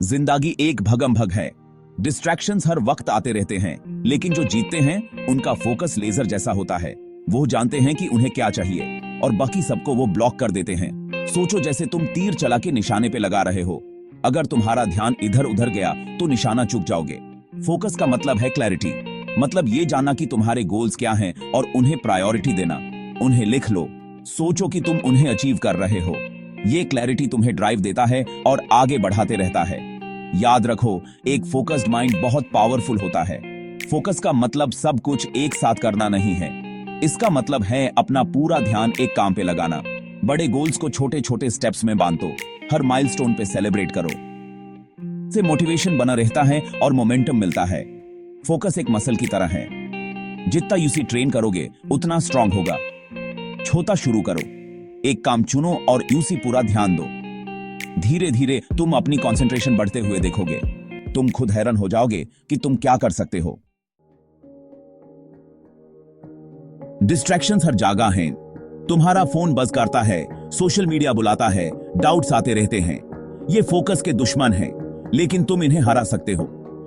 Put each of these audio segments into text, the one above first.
जिंदगी एक भगम भग है। डिस्ट्रैक्शंस हर वक्त आते रहते हैं, लेकिन जो जीतते हैं उनका फोकस लेजर जैसा होता है। वो जानते हैं कि उन्हें क्या चाहिए और बाकी सबको वो ब्लॉक कर देते हैं। सोचो जैसे तुम तीर चला के निशाने पे लगा रहे हो। अगर तुम्हारा ध्यान इधर उधर गया तो निशाना चूक जाओगे। फोकस का मतलब है क्लैरिटी, मतलब ये जानना कि तुम्हारे गोल्स क्या हैं और उन्हें प्रायोरिटी देना। उन्हें लिख लो, सोचो कि तुम उन्हें अचीव कर रहे हो। ये क्लैरिटी तुम्हें ड्राइव देता है और आगे बढ़ाते रहता है। याद रखो, एक फोकस्ड माइंड बहुत पावरफुल होता है। फोकस का मतलब सब कुछ एक साथ करना नहीं है। इसका मतलब है अपना पूरा ध्यान एक काम पे लगाना। बड़े गोल्स को छोटे छोटे स्टेप्स में बांटो, हर माइलस्टोन पे सेलिब्रेट करो। से मोटिवेशन बना रहता है और मोमेंटम मिलता है। फोकस एक मसल की तरह है, जितना यूसी ट्रेन करोगे उतना स्ट्रांग होगा। छोटा शुरू करो, एक काम चुनो और यूसी पूरा ध्यान दो। धीरे धीरे तुम अपनी कंसंट्रेशन बढ़ते हुए देखोगे। तुम खुद हैरान हो जाओगे कि तुम क्या कर सकते हो। डिस्ट्रैक्शंस हर जगह हैं। तुम्हारा फोन बज करता है, सोशल मीडिया बुलाता है, डाउट्स आते रहते हैं। ये फोकस के दुश्मन हैं, लेकिन तुम इन्हें हरा सकते हो।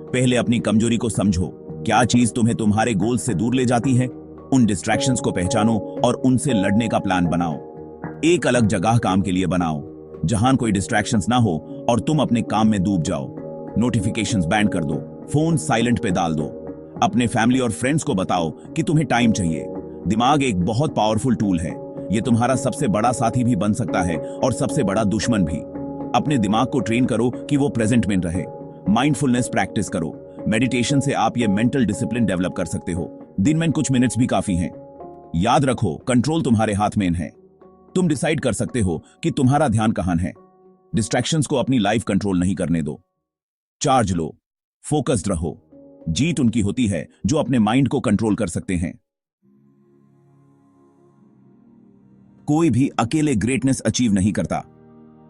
पहले अपनी कमजोरी को समझो। क्या चीज तुम्हें तुम्हारे गोल से दूर ले जाती है? उन डिस्ट्रैक्शंस को पहचानो और उनसे लड़ने का प्लान बनाओ। एक अलग जगह काम के लिए बनाओ, जहां कोई डिस्ट्रैक्शंस ना हो और तुम अपने काम में डूब जाओ। नोटिफिकेशंस बैंड कर दो, फोन साइलेंट पे डाल दो। अपने फैमिली और फ्रेंड्स को बताओ कि तुम्हें टाइम चाहिए। दिमाग एक बहुत पावरफुल टूल है। ये तुम्हारा सबसे बड़ा साथी भी बन सकता है और सबसे बड़ा दुश्मन भी। अपने दिमाग को ट्रेन करो कि वो प्रेजेंट में रहे। माइंडफुलनेस प्रैक्टिस करो। मेडिटेशन से आप ये मेंटल डिसिप्लिन डेवलप कर सकते हो। दिन में कुछ मिनट्स भी काफी हैं। याद रखो, कंट्रोल तुम्हारे हाथ में है। तुम डिसाइड कर सकते हो कि तुम्हारा ध्यान कहां है। डिस्ट्रैक्शंस को अपनी लाइफ कंट्रोल नहीं करने दो। चार्ज लो, फोकस्ड रहो। जीत उनकी होती है जो अपने माइंड को कंट्रोल कर सकते हैं। कोई भी अकेले ग्रेटनेस अचीव नहीं करता।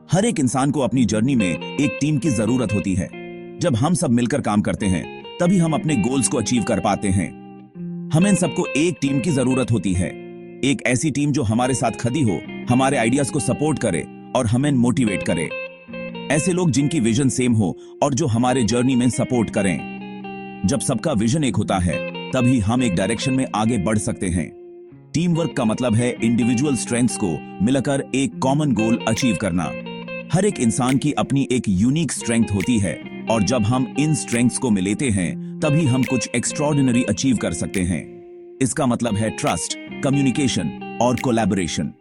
हर एक इंसान को अपनी जर्नी में एक टीम की जरूरत होती है। जब हम सब मिलकर काम करते हैं तभी हम अपने गोल्स को अचीव कर पाते हैं। हमें सबको एक टीम की जरूरत होती है, एक ऐसी टीम जो हमारे साथ खड़ी हो, हमारे आइडियाज को सपोर्ट करे और हमें मोटिवेट करे। ऐसे लोग जिनकी विजन सेम हो और जो हमारे जर्नी में सपोर्ट करें। जब सबका विजन एक होता है तभी हम एक डायरेक्शन में आगे बढ़ सकते हैं। टीम वर्क का मतलब है इंडिविजुअल स्ट्रेंथ्स को मिलकर एक कॉमन गोल अचीव करना। हर एक इंसान की अपनी एक यूनिक स्ट्रेंथ होती है और जब हम इन स्ट्रेंथ्स को मिलाते हैं तभी हम कुछ एक्स्ट्राऑर्डिनरी अचीव कर सकते हैं। इसका मतलब है ट्रस्ट, कम्युनिकेशन और कोलैबोरेशन।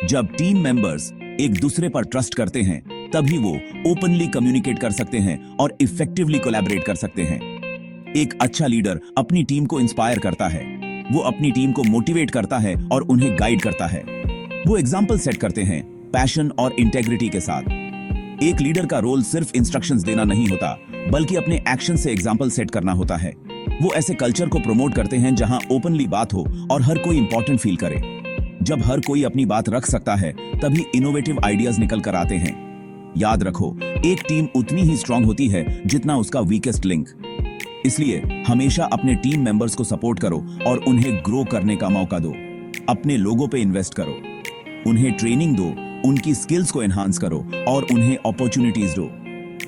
जब टीम मेंबर्स एक दूसरे पर ट्रस्ट करते हैं तभी वो ओपनली कम्युनिकेट कर सकते हैं और इफेक्टिवली कोलैबोरेट कर सकते हैं। एक अच्छा लीडर अपनी टीम को इंस्पायर करता है, वो अपनी टीम को मोटिवेट करता है और उन्हें गाइड करता है। वो एग्जाम्पल सेट करते हैं पैशन और इंटेग्रिटी के साथ। एक लीडर का रोल सिर्फ इंस्ट्रक्शंस देना नहीं होता, बल्कि अपने एक्शन से एग्जाम्पल सेट करना होता है। वो ऐसे कल्चर को प्रमोट करते हैं जहां ओपनली बात हो और हर कोई इंपॉर्टेंट फील करे। जब हर कोई अपनी बात रख सकता है तभी इनोवेटिव आइडियाज निकल कर आते हैं। याद रखो, एक टीम उतनी ही स्ट्रांग होती है जितना उसका वीकेस्ट लिंक। इसलिए हमेशा अपने टीम मेंबर्स को सपोर्ट करो और उन्हें ग्रो करने का मौका दो। अपने लोगों पे इन्वेस्ट करो, उन्हें ट्रेनिंग दो, उनकी स्किल्स को एनहांस करो और उन्हें अपॉर्चुनिटीज दो।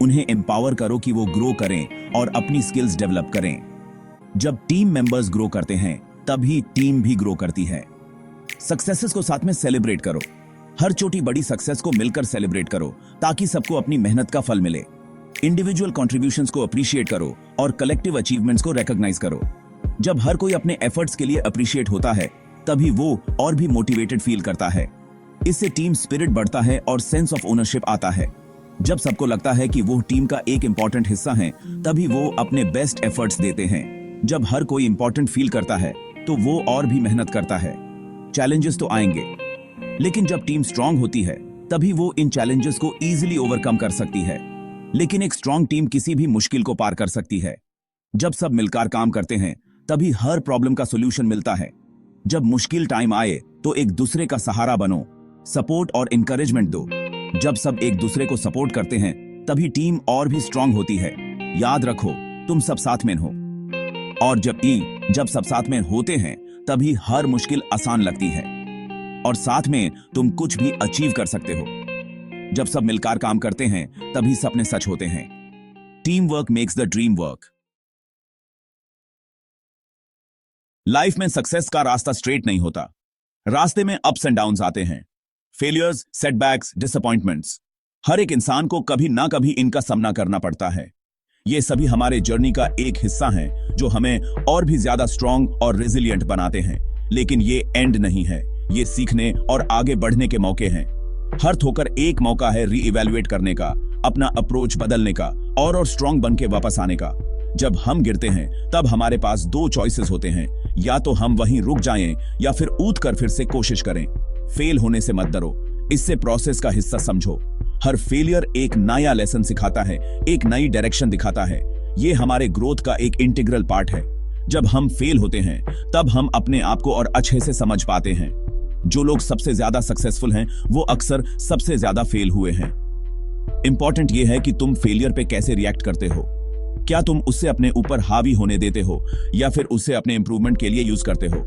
उन्हें एम्पावर करो कि वो ग्रो करें और अपनी स्किल्स डेवलप करें। जब टीम मेंबर्स ग्रो करते हैं तभी टीम भी ग्रो करती है। सक्सेसेस को साथ में सेलिब्रेट करो। हर छोटी बड़ी सक्सेस को मिलकर सेलिब्रेट करो ताकि सबको अपनी मेहनत का फल मिले। इंडिविजुअल कॉन्ट्रीब्यूशंस को अप्रिशिएट करो और कलेक्टिव अचीवमेंट्स को रिकॉग्नाइज करो। जब हर कोई अपने एफर्ट्स के लिए अप्रिशिएट होता है तभी वो और भी मोटिवेटेड फील करता है। इससे टीम स्पिरिट बढ़ता है और सेंस ऑफ ओनरशिप आता है। जब सबको लगता है कि वो टीम का एक इंपॉर्टेंट हिस्सा है तभी वो अपने बेस्ट एफर्ट्स देते हैं। जब हर कोई इंपॉर्टेंट फील करता है तो वो और भी मेहनत करता है। चैलेंजेस तो आएंगे, लेकिन जब टीम स्ट्रांग होती है तभी वो इन चैलेंजेस को इजीली ओवरकम कर सकती है। लेकिन एक स्ट्रांग टीम किसी भी मुश्किल को पार कर सकती है। जब सब मिलकर काम करते हैं तभी हर प्रॉब्लम का सॉल्यूशन मिलता है। जब मुश्किल टाइम आए तो एक दूसरे का सहारा बनो, सपोर्ट और इंकरेजमेंट दो। जब सब एक दूसरे को सपोर्ट करते हैं तभी टीम और भी स्ट्रांग होती है। याद रखो, तुम सब साथ में हो और जब सब साथ में होते हैं तभी हर मुश्किल आसान लगती है और साथ में तुम कुछ भी अचीव कर सकते हो। जब सब मिलकर काम करते हैं तभी सपने सच होते हैं। Team work makes the dream work. Life में सक्सेस का रास्ता स्ट्रेट नहीं होता। रास्ते में अप्स एंड डाउन्स आते हैं, फेलियर्स, सेटबैक्स, डिसअपॉइंटमेंट्स। हर एक इंसान को कभी ना कभी इनका सामना करना पड़ता है। ये सभी हमारे जर्नी का एक हिस्सा हैं जो हमें और भी ज्यादा स्ट्रांग और रेजिलिएंट बनाते हैं। लेकिन ये एंड नहीं है, ये सीखने और आगे बढ़ने के मौके हैं। हर ठोकर एक मौका है रीइवैल्यूएट करने का, अपना अप्रोच बदलने का और स्ट्रांग बन के वापस आने का। जब हम गिरते हैं तब हमारे पास दो चॉइसेस होते हैं, या तो हम वहीं रुक जाएं या फिर ऊठ कर फिर से कोशिश करें। फेल होने से मत डरो, इससे प्रोसेस का हिस्सा समझो। हर फेलियर एक नया लेसन सिखाता है, एक नई डायरेक्शन दिखाता है। ये हमारे ग्रोथ का एक इंटीग्रल पार्ट है। जब हम फेल होते हैं तब हम अपने आप को और अच्छे से समझ पाते हैं। जो लोग सबसे ज्यादा सक्सेसफुल हैं वो अक्सर सबसे ज्यादा फेल हुए हैं। इंपॉर्टेंट ये है कि तुम फेलियर पे कैसे रिएक्ट करते हो। क्या तुम उससे अपने ऊपर हावी होने देते हो या फिर उसे अपने इंप्रूवमेंट के लिए यूज करते हो।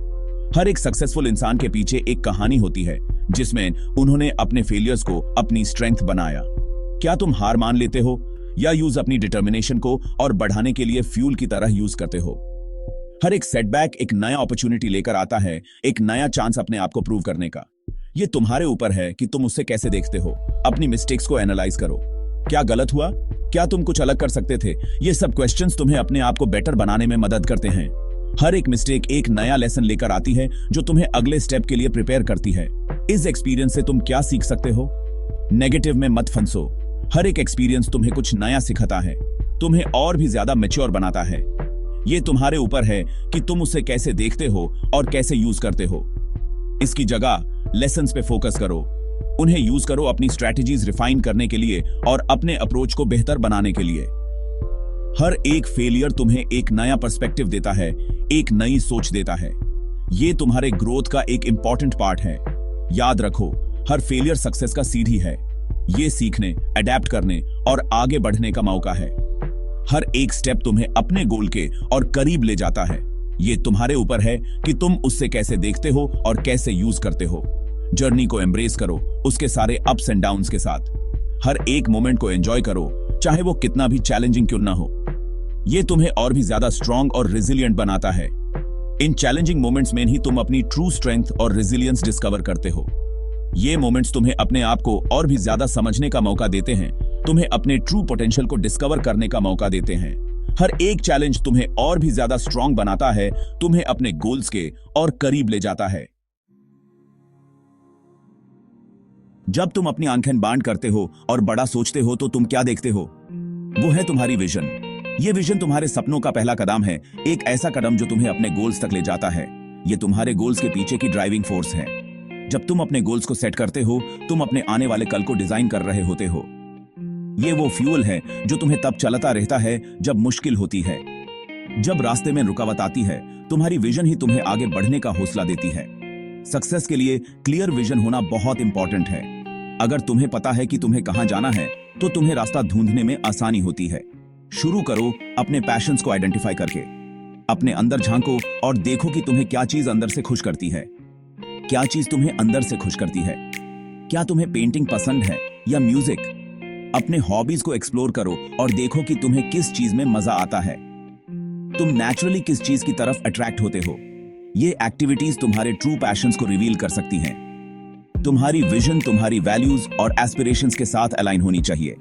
हर एक सक्सेसफुल इंसान के पीछे एक कहानी होती है जिसमें उन्होंने अपने फेलियर्स को अपनी स्ट्रेंथ बनाया। क्या तुम हार मान लेते हो या यूज अपनी डिटर्मिनेशन को और बढ़ाने के लिए फ्यूल की तरह यूज करते हो। हर एक सेटबैक एक नया अपॉर्चुनिटी लेकर आता है, एक नया चांस अपने आप को प्रूव करने का। ये तुम्हारे ऊपर है कि तुम उससे कैसे देखते हो। अपनी मिस्टेक्स को एनालाइज करो। क्या गलत हुआ, क्या तुम कुछ अलग कर सकते थे। ये सब क्वेश्चंस तुम्हें अपने आप को बेटर बनाने में मदद करते हैं। हर एक मिस्टेक एक नया लेसन लेकर आती है जो तुम्हें अगले स्टेप के लिए प्रिपेयर करती है। इस एक्सपीरियंस से तुम क्या सीख सकते हो। नेगेटिव में मत फंसो। हर एक एक्सपीरियंस तुम्हें कुछ नया सिखाता है, तुम्हें और भी ज्यादा मैच्योर बनाता है। ये तुम्हारे ऊपर है कि तुम उसे कैसे देखते हो और कैसे यूज करते हो। इसकी जगह लेसन्स पे फोकस करो, उन्हें यूज करो अपनी स्ट्रैटेजीज रिफाइन करने के लिए और अपने अप्रोच को बेहतर बनाने के लिए। हर एक फेलियर तुम्हें एक नया पर्सपेक्टिव देता है, एक नई सोच देता है। ये तुम्हारे ग्रोथ का एक इंपॉर्टेंट पार्ट है। याद रखो, हर फेलियर सक्सेस का सीढ़ी है। ये सीखने, अडेप्ट करने और आगे बढ़ने का मौका है। हर एक स्टेप तुम्हें अपने गोल के और करीब ले जाता है। ये तुम्हारे ऊपर है कि तुम उससे कैसे देखते हो और कैसे यूज करते हो। जर्नी को एम्ब्रेस करो, उसके सारे अप्स एंड डाउन्स के साथ। हर एक मोमेंट को एंजॉय करो, चाहे वो कितना भी चैलेंजिंग क्यों ना हो। ये तुम्हें और भी ज्यादा स्ट्रांग और रेजिलिएंट बनाता है। इन चैलेंजिंग मोमेंट्स में ही तुम अपनी ट्रू स्ट्रेंथ और रेजिलियंस डिस्कवर करते हो। ये मोमेंट्स तुम्हें अपने आप को और भी ज्यादा समझने का मौका देते हैं, तुम्हें अपने ट्रू पोटेंशियल को डिस्कवर करने का मौका देते हैं। हर एक चैलेंज तुम्हें और भी ज्यादा स्ट्रांग बनाता है, तुम्हें अपने गोल्स के और करीब ले जाता है। जब तुम अपनी आंखें बांध करते हो और बड़ा सोचते हो तो तुम क्या देखते हो। वो है तुम्हारी विजन। ये विजन तुम्हारे सपनों का पहला कदम है, एक ऐसा कदम जो तुम्हें अपने गोल्स तक ले जाता है। ये तुम्हारे गोल्स के पीछे की ड्राइविंग फोर्स है। जब तुम अपने गोल्स को सेट करते हो, तुम अपने आने वाले कल को डिजाइन कर रहे होते हो। ये वो फ्यूल है जो तुम्हें तब चलाता रहता है जब मुश्किल होती है। जब रास्ते में रुकावट आती है, तुम्हारी विजन ही तुम्हें आगे बढ़ने का हौसला देती है। सक्सेस के लिए क्लियर विजन होना बहुत इंपॉर्टेंट है। अगर तुम्हें पता है कि तुम्हें कहां जाना है, तो तुम्हें रास्ता ढूंढने में आसानी होती है। शुरू करो अपने पैशंस को आइडेंटिफाई करके। अपने अंदर झांको और देखो कि तुम्हें क्या चीज अंदर से खुश करती है। क्या चीज तुम्हें अंदर से खुश करती है। क्या तुम्हें पेंटिंग पसंद है या म्यूजिक। अपने हॉबीज को एक्सप्लोर करो और देखो कि तुम्हें किस चीज में मजा आता है। तुम नेचुरली किस चीज की तरफ अट्रैक्ट होते हो। ये एक्टिविटीज तुम्हारे ट्रू पैशंस को रिवील कर सकती हैं। तुम्हारी विजन तुम्हारी वैल्यूज और एस्पिरेशंस के साथ अलाइन होनी चाहिए।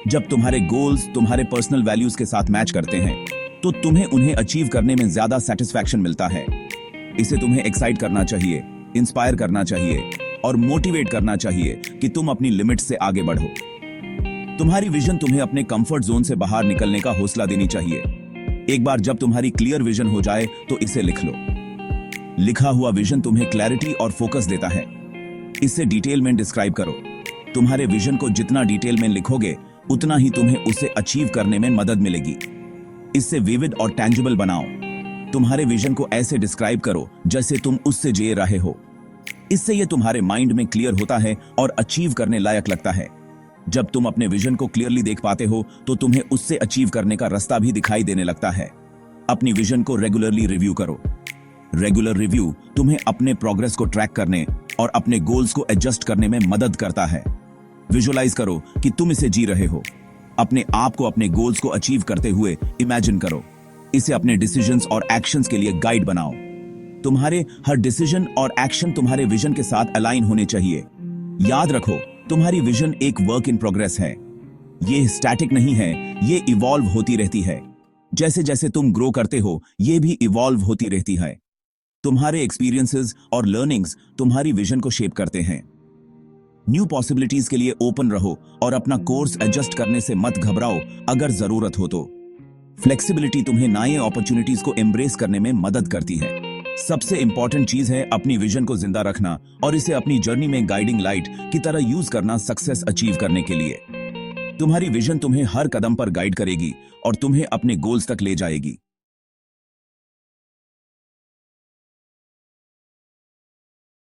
जब तुम्हारे गोल्स तुम्हारे पर्सनल वैल्यूज के साथ मैच करते हैं, तो तुम्हें उन्हें अचीव करने में ज्यादा सेटिस्फैक्शन मिलता है। इसे तुम्हें एक्साइट करना चाहिए, इंस्पायर करना चाहिए और मोटिवेट करना चाहिए कि तुम अपनी लिमिट से आगे बढ़ो। तुम्हारी विजन तुम्हें अपने कंफर्ट जोन से बाहर निकलने का हौसला देनी चाहिए। एक बार जब तुम्हारी क्लियर विजन हो जाए तो इसे लिख लो। लिखा हुआ विजन तुम्हें क्लैरिटी और फोकस देता है। इसे डिटेल में डिस्क्राइब करो। तुम्हारे विजन को जितना डिटेल में लिखोगे, उतना ही तुम्हें उसे अचीव करने में मदद मिलेगी। इससे विविड और टैंजिबल बनाओ। तुम्हारे विजन को ऐसे डिस्क्राइब करो जैसे तुम उससे जी रहे हो। इससे यह तुम्हारे माइंड में क्लियर होता है और अचीव करने लायक लगता है। जब तुम अपने विजन को क्लियरली देख पाते हो, तो तुम्हें उससे अचीव करने का रास्ता भी दिखाई देने लगता है। अपनी विजन को रेगुलरली रिव्यू करो। रेगुलर रिव्यू तुम्हें अपने प्रोग्रेस को ट्रैक करने और अपने गोल्स को एडजस्ट करने में मदद करता है। विजुअलाइज करो कि तुम इसे जी रहे हो। अपने आप को अपने गोल्स को अचीव करते हुए इमेजिन करो। इसे अपने डिसीजंस और एक्शंस के लिए गाइड बनाओ। तुम्हारे हर डिसीजन और एक्शन तुम्हारे विजन के साथ अलाइन होने चाहिए। याद रखो, तुम्हारी विजन एक वर्क इन प्रोग्रेस है। ये स्टैटिक नहीं है, ये इवॉल्व होती रहती है। जैसे जैसे तुम ग्रो करते हो, ये भी इवॉल्व होती रहती है। तुम्हारे एक्सपीरियंसेस और लर्निंग्स तुम्हारी विजन को शेप करते हैं। न्यू पॉसिबिलिटीज के लिए ओपन रहो और अपना कोर्स एडजस्ट करने से मत घबराओ अगर जरूरत हो तो। फ्लेक्सिबिलिटी तुम्हें नए अपॉर्चुनिटीज को एम्ब्रेस करने में मदद करती है। सबसे इंपॉर्टेंट चीज है अपनी विजन को जिंदा रखना और इसे अपनी जर्नी में गाइडिंग लाइट की तरह यूज करना सक्सेस अचीव करने के लिए। तुम्हारी विजन तुम्हें हर कदम पर गाइड करेगी और तुम्हें अपने गोल्स तक ले जाएगी।